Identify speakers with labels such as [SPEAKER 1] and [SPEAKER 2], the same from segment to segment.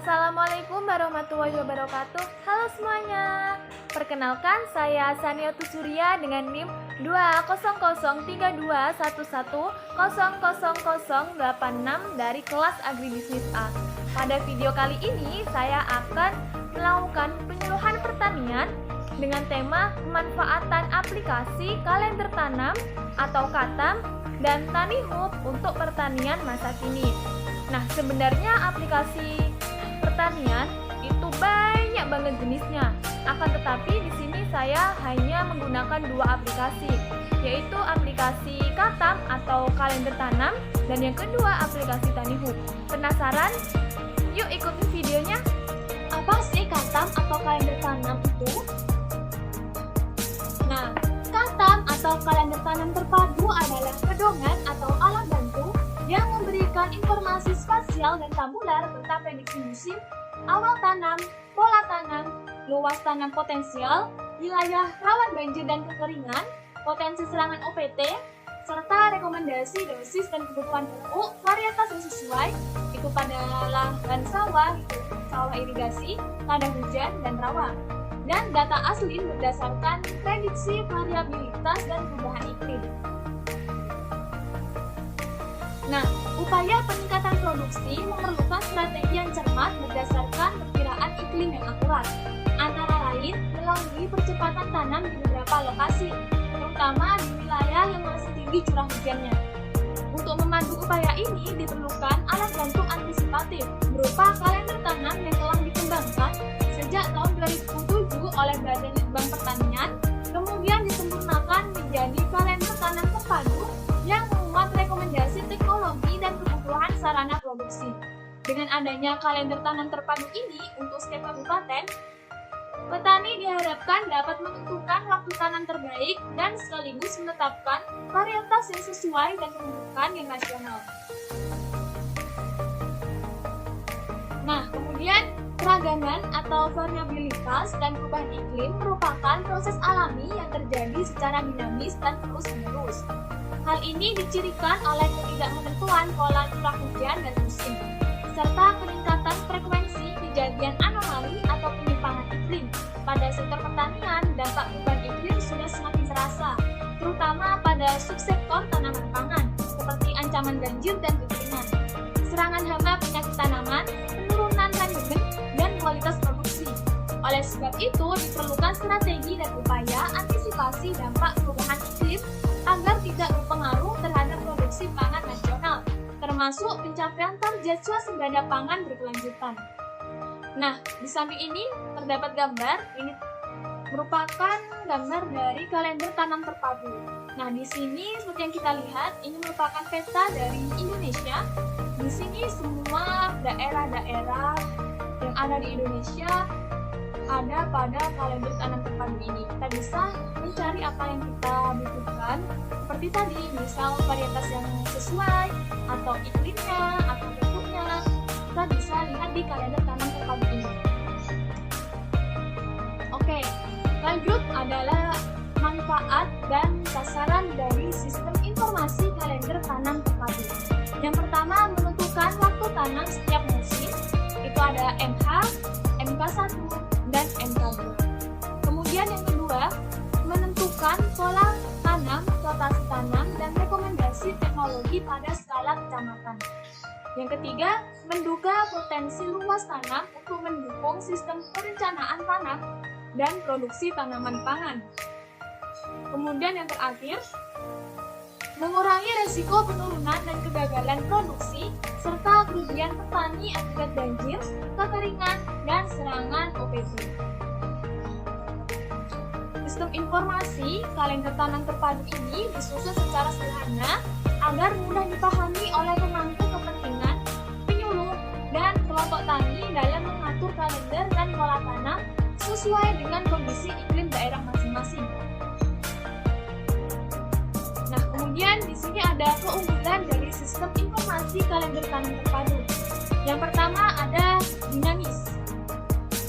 [SPEAKER 1] Assalamualaikum warahmatullahi wabarakatuh. Halo semuanya. Perkenalkan, saya Sania Tusuria dengan NIM 2003211000086 dari kelas Agribisnis A. Pada video kali ini, saya akan melakukan penyuluhan pertanian dengan tema pemanfaatan aplikasi kalender tanam atau KATAM dan TaniHub untuk pertanian masa kini. Nah, sebenarnya aplikasi pertanian itu banyak banget jenisnya. Akan tetapi di sini saya hanya menggunakan dua aplikasi, yaitu aplikasi KATAM atau kalender tanam dan yang kedua aplikasi TaniHub. Penasaran? Yuk ikutin videonya.
[SPEAKER 2] Apa sih KATAM atau kalender tanam itu? Nah, KATAM atau kalender tanam terpadu adalah pedoman atau alat bantu yang memberikan informasi spasial dan tabular tentang prediksi musim, awal tanam, pola tanam, luas tanam potensial, wilayah rawan banjir dan kekeringan, potensi serangan OPT, serta rekomendasi dosis dan kebutuhan pupuk varietas yang sesuai, itu pada lahan sawah, sawah irigasi, ladang hujan, dan rawa. Dan data asli berdasarkan prediksi variabilitas dan perubahan iklim. Nah, upaya peningkatan produksi memerlukan strategi yang cermat berdasarkan perkiraan iklim yang akurat, antara lain melalui percepatan tanam di beberapa lokasi, terutama di wilayah yang masih tinggi curah hujannya. Untuk memandu upaya ini diperlukan alat bantu antisipatif berupa kalender tanam yang telah dikembangkan sejak tahun 2007 oleh Badan Litbang Pertanian, kemudian disempurnakan menjadi kalender tanam terpadu yang memuat rekomendasi teknologi dan kebutuhan sarana produksi. Dengan adanya kalender tanam terpadu ini untuk setiap kabupaten, petani diharapkan dapat menentukan waktu tanam terbaik dan sekaligus menetapkan varietas yang sesuai dan kebutuhan yang nasional. Nah, kemudian keragaman atau variabilitas dan perubahan iklim merupakan proses alami yang terjadi secara dinamis dan terus-menerus. Hal ini dicirikan oleh ketidakmenentuan pola curah hujan dan musim, serta peningkatan frekuensi kejadian anomali atau penyimpangan iklim. Pada sektor pertanian, dampak perubahan iklim sudah semakin terasa, terutama pada subsektor tanaman pangan, seperti ancaman banjir dan kekeringan, serangan hama penyakit tanaman, penurunan manajemen, dan kualitas produksi. Oleh sebab itu, diperlukan strategi dan upaya antisipasi dampak perubahan iklim agar tidak berpengaruh terhadap produksi pangan nasional, termasuk pencapaian target swasembada pangan berkelanjutan. Nah, di samping ini terdapat gambar, ini merupakan gambar dari kalender tanam terpadu. Nah, di sini seperti yang kita lihat, ini merupakan peta dari Indonesia. Di sini semua daerah-daerah yang ada di Indonesia ada pada kalender tanam terpadu ini. Kita bisa mencari apa yang kita butuhkan, seperti tadi, misal varietas yang sesuai, atau iklimnya, atau bentuknya, kita bisa lihat di kalender tanam terpadu ini. Oke, lanjut adalah manfaat dan sasaran dari sistem informasi kalender tanam terpadu. Yang pertama, menentukan waktu tanam setiap musim, itu ada MH, MK1, dan MK2. Kemudian yang kedua, menentukan pola tanam, rotasi tanam, dan rekomendasi teknologi pada skala kecamatan. Yang ketiga, menduga potensi luas tanam untuk mendukung sistem perencanaan tanam dan produksi tanaman pangan. Kemudian yang terakhir, mengurangi resiko penurunan dan kegagalan produksi serta kerugian petani akibat banjir, kekeringan, dan serangan OPT. Sistem informasi kalender tanam terpadu ini disusun secara sederhana agar mudah dipahami oleh pemangku kepentingan, penyuluh, dan kelompok tani dalam mengatur kalender dan pola tanam sesuai dengan kondisi iklim daerah masing-masing. Nah, kemudian di sini ada keunggulan dari sistem informasi kalender tanam terpadu. Yang pertama ada dinamis.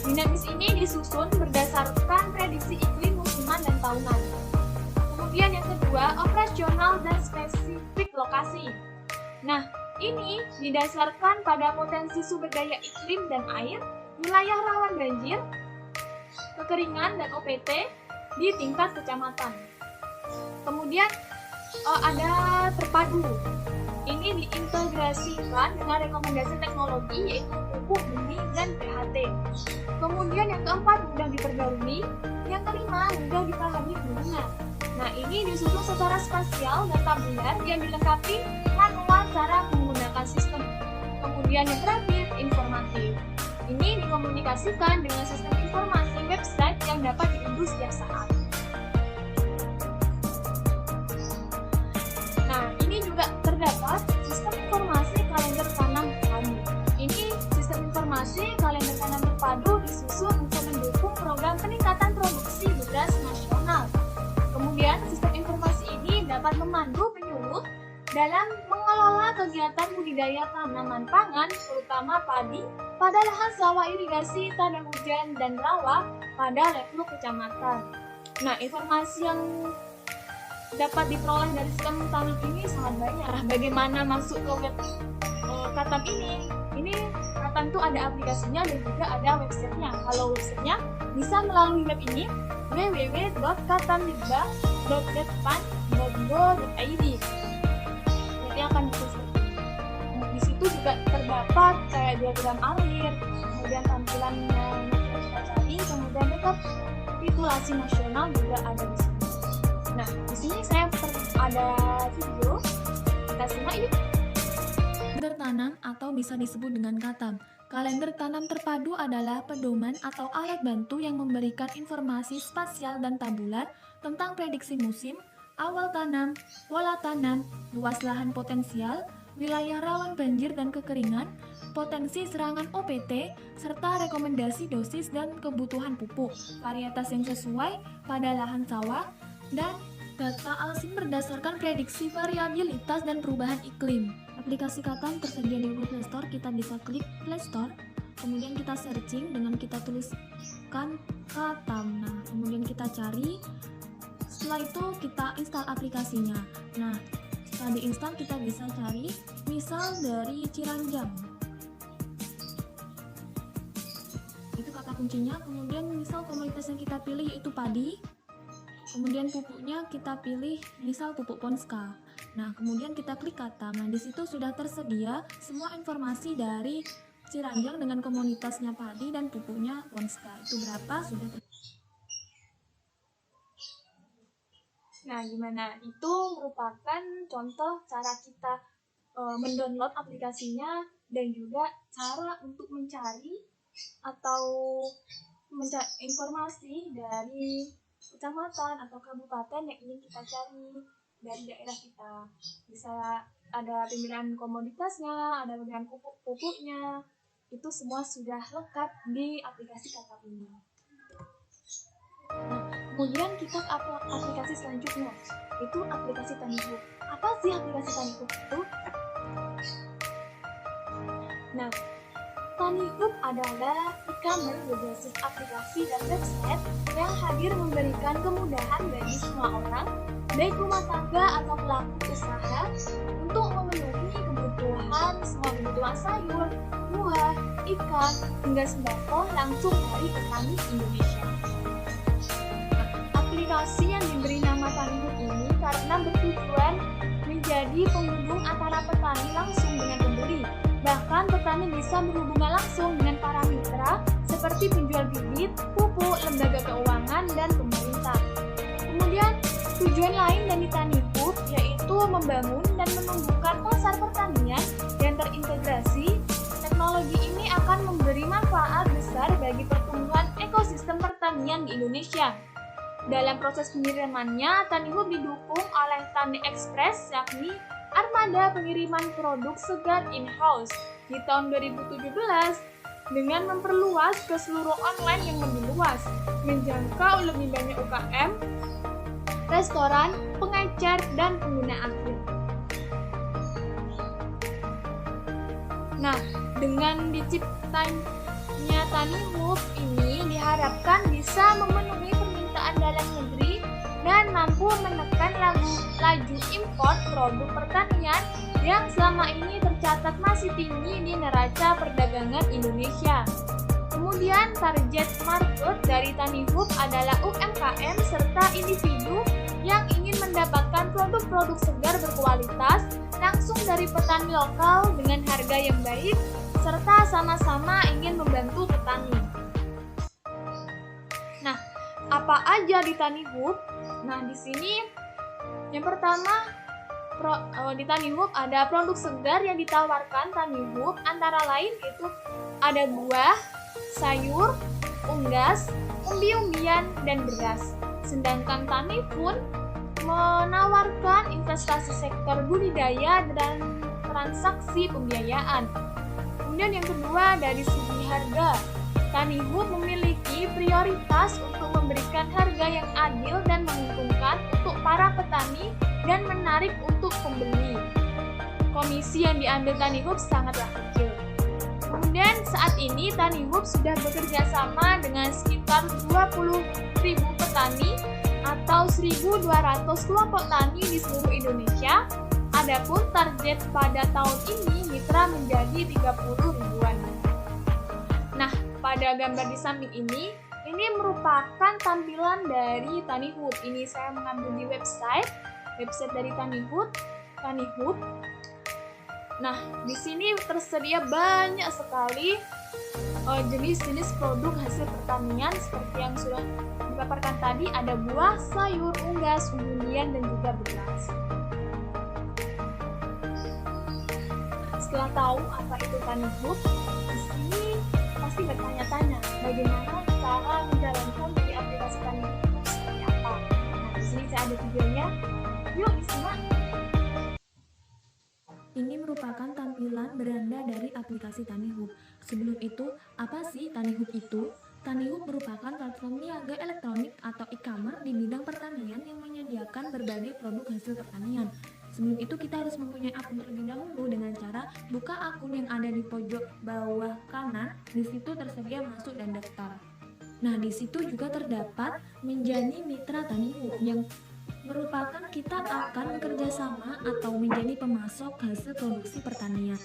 [SPEAKER 2] Dinamis ini disusun berdasarkan prediksi iklim musiman dan tahunan. Kemudian yang kedua, operasional dan spesifik lokasi. Nah, Ini didasarkan pada potensi sumber daya iklim dan air, wilayah rawan banjir, kekeringan, dan OPT di tingkat kecamatan. Kemudian ada terpadu. Ini diintegrasikan dengan rekomendasi teknologi yaitu pupuk, benih, dan PHT. Kemudian yang keempat mudah diperbarui, yang kelima mudah dipahami pengguna. Nah, ini disusun secara spasial dan tabular yang dilengkapi manual cara menggunakan sistem. Kemudian yang terakhir, informatif. Ini dikomunikasikan dengan sistem informasi website yang dapat diunduh setiap saat. Nah, ini juga terdapat sistem informasi kalender tanam terpadu. Ini sistem informasi kalender tanam terpadu disusun untuk mendukung program peningkatan produksi beras nasional. Kemudian, sistem informasi ini dapat memandu penyuluh dalam mengelola kegiatan budidaya tanaman pangan, terutama padi, pada lahan sawah irigasi, tanah hujan, dan rawa pada level kecamatan. Nah, informasi yang dapat diperoleh dari sistem tanam ini sangat banyak. Bagaimana masuk ke web Katam ini? Ini Katam itu ada aplikasinya dan juga ada websitenya. Kalau websitenya bisa melalui web ini www.katamlitbang.detpan.go.id. Nanti akan di situ juga terdapat kayak diagram alir, kemudian tampilannya kita cari, kemudian rekapitulasi nasional juga ada di sini. Nah, di sini saya ada video, kita simak yuk.
[SPEAKER 1] Kalender tanam atau bisa disebut dengan Katam. Kalender tanam terpadu adalah pedoman atau alat bantu yang memberikan informasi spasial dan tabular tentang prediksi musim, awal tanam, pola tanam, luas lahan potensial, wilayah rawan banjir dan kekeringan, potensi serangan OPT, serta rekomendasi dosis dan kebutuhan pupuk, varietas yang sesuai pada lahan sawah, dan data alsim berdasarkan prediksi variabilitas dan perubahan iklim. Aplikasi Katam tersedia di Google Play Store. Kita bisa klik Play Store, kemudian kita searching dengan kita tuliskan Katam. Nah, kemudian kita cari. Setelah itu kita install aplikasinya. Nah, setelah diinstal kita bisa cari misal dari Ciranjang. Itu kata kuncinya. Kemudian misal komoditas yang kita pilih yaitu padi. Kemudian pupuknya kita pilih misal pupuk Ponska. Nah, kemudian kita klik Katam. Nah, di situ sudah tersedia semua informasi dari Ciranjang dengan komunitasnya padi dan pupuknya Ponska. Itu berapa sudah.
[SPEAKER 2] Nah, gimana? Itu merupakan contoh cara kita mendownload aplikasinya dan juga cara untuk mencari atau mencari informasi dari kecamatan atau kabupaten yang ingin kita cari dari daerah kita. Bisa ada pemilihan komoditasnya, ada pemilihan pupuknya, itu semua sudah lengkap di aplikasi Katam ini. Nah, kemudian kita ke aplikasi selanjutnya, itu aplikasi Tanihub. Apa sih aplikasi Tanihub itu? Nah, Tanihub adalah e-commerce berbasis aplikasi dan website yang hadir memberikan kemudahan bagi semua orang, baik rumah tangga atau pelaku usaha, untuk memenuhi semua kebutuhan sayur, buah, ikan, hingga sembako langsung dari petani Indonesia. Aplikasi yang diberi nama Tanihub ini karena bertujuan menjadi penghubung antara petani langsung dengan pembeli. Bahkan petani bisa berhubungan langsung dengan para mitra seperti penjual bibit, pupuk, lembaga keuangan, dan pemerintah. Kemudian tujuan lain dari Tanihub yaitu membangun dan menumbuhkan pasar pertanian yang terintegrasi. Teknologi ini akan memberi manfaat besar bagi pertumbuhan ekosistem pertanian di Indonesia. Dalam proses pengirimannya, Tanihub didukung oleh Tani Express, yakni armada pengiriman produk segar in-house di tahun 2017 dengan memperluas ke seluruh online yang lebih luas, menjangkau lebih banyak UKM, restoran, pengecer, dan pengguna akhir. Nah, dengan diciptanya Tanihub ini diharapkan bisa memenuhi permintaan dalam negeri dan mampu menekan laju impor produk pertanian yang selama ini tercatat masih tinggi di neraca perdagangan Indonesia. Kemudian target market dari Tani Hub adalah UMKM serta individu yang ingin mendapatkan produk-produk segar berkualitas langsung dari petani lokal dengan harga yang baik serta sama-sama ingin membantu petani. Nah, apa aja di Tani Hub? Nah, di sini yang pertama di Tani Hub ada produk segar yang ditawarkan Tani Hub, antara lain itu ada buah, sayur, unggas, umbi-umbian, dan beras. Sedangkan Tani pun menawarkan investasi sektor budidaya dan transaksi pembiayaan. Kemudian yang kedua dari segi harga, Tani Hub memiliki prioritas untuk memberikan harga yang adil dan menguntungkan untuk para petani dan menarik untuk pembeli. Komisi yang diambil Tani Hub sangatlah kecil. Kemudian saat ini Tani Hub sudah bekerja sama dengan sekitar 20.000 petani atau 1.200 kelompok tani di seluruh Indonesia. Adapun target pada tahun ini mitra menjadi 30 ribuan. Nah, pada gambar di samping ini merupakan tampilan dari Tani Hub. Ini saya mengambil di website dari Tani Hub. Nah, di sini tersedia banyak sekali jenis-jenis produk hasil pertanian seperti yang sudah dipaparkan tadi, ada buah, sayur, unggas, umbi-umbian, dan juga beras. Setelah tahu apa itu Tani Hub, di sini pasti bertanya-tanya bagaimana cara menjalankan dari aplikasi Tani Hub seperti apa. Nah, di sini saya ada videonya. Yuk disimak.
[SPEAKER 3] Ini merupakan tampilan beranda dari aplikasi Tani Hub. Sebelum itu, apa sih Tani Hub itu? Tani Hub merupakan platform niaga elektronik atau e-commerce di bidang pertanian yang menyediakan berbagai produk hasil pertanian. Sebelum itu kita harus mempunyai akun terlebih dahulu dengan cara buka akun yang ada di pojok bawah kanan. Di situ tersedia masuk dan daftar. Nah, di situ juga terdapat menjadi mitra Tani Hub yang merupakan kita akan bekerja sama atau menjadi pemasok hasil produksi pertanian.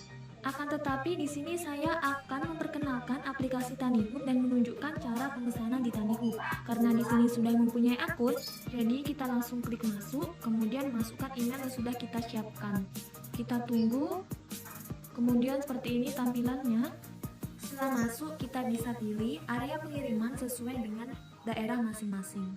[SPEAKER 3] Akan tetapi di sini saya akan memperkenalkan aplikasi Tani Hub dan menunjukkan cara pemesanan di Tani Hub. Karena di sini sudah mempunyai akun, jadi kita langsung klik masuk, kemudian masukkan email yang sudah kita siapkan. Kita tunggu, kemudian seperti ini tampilannya. Setelah masuk, kita bisa pilih area pengiriman sesuai dengan daerah masing-masing.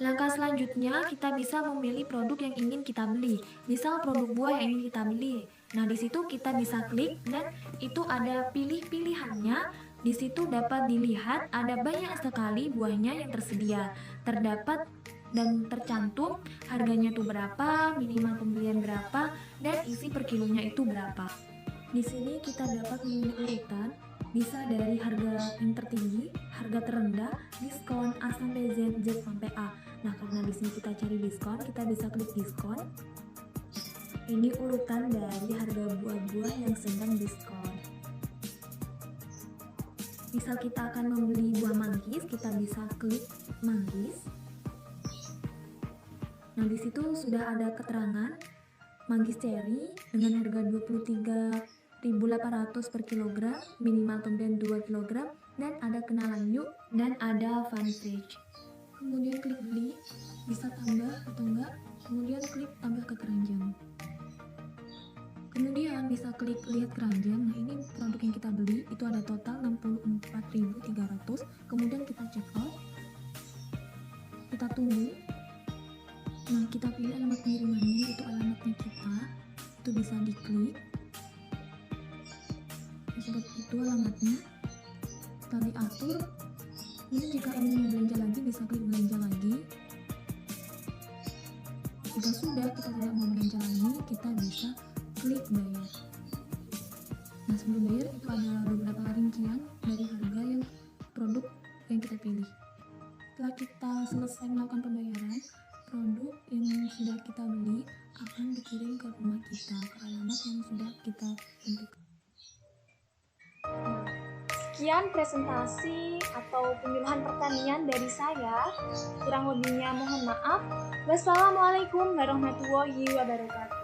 [SPEAKER 3] Langkah selanjutnya, kita bisa memilih produk yang ingin kita beli. Misal produk buah yang ingin kita beli. Nah, di situ kita bisa klik dan itu ada pilih-pilihannya. Di situ dapat dilihat ada banyak sekali buahnya yang tersedia. Terdapat dan tercantum harganya itu berapa, minimal pembelian berapa, dan isi per kilonya itu berapa. Di sini kita dapat memilih urutan. Bisa dari harga yang tertinggi, harga terendah, diskon A sampai Z, Z sampai A. Nah, karena di sini kita cari diskon, kita bisa klik diskon. Ini urutan dari harga buah-buah yang sedang diskon. Misal kita akan membeli buah manggis, kita bisa klik manggis. Nah, di situ sudah ada keterangan manggis cherry dengan harga 23.800 per kilogram, minimal pembelian 2 kg, dan ada kenalan yuk, dan ada fun page. Kemudian klik beli, bisa tambah atau enggak, kemudian klik tambah ke keranjang. Kemudian bisa klik lihat keranjang. Nah, ini produk yang kita beli, itu ada total 64.300. Kemudian kita check out, kita tunggu. Nah, kita pilih alamat pengirimannya, itu alamatnya kita, itu bisa diklik. Seperti itu alamatnya, kita diatur. Ini jika ingin belanja lagi bisa klik belanja lagi. Jika sudah kita tidak mau belanja lagi, kita bisa klik bayar. Nah, sebelum bayar itu ada beberapa rincian dari harga yang produk yang kita pilih. Setelah kita selesai melakukan pembayaran, produk yang sudah kita beli akan dikirim ke rumah kita, ke alamat yang sudah kita tentukan.
[SPEAKER 2] Sekian presentasi atau penyuluhan pertanian dari saya. Kurang lebihnya mohon maaf. Wassalamualaikum warahmatullahi wabarakatuh.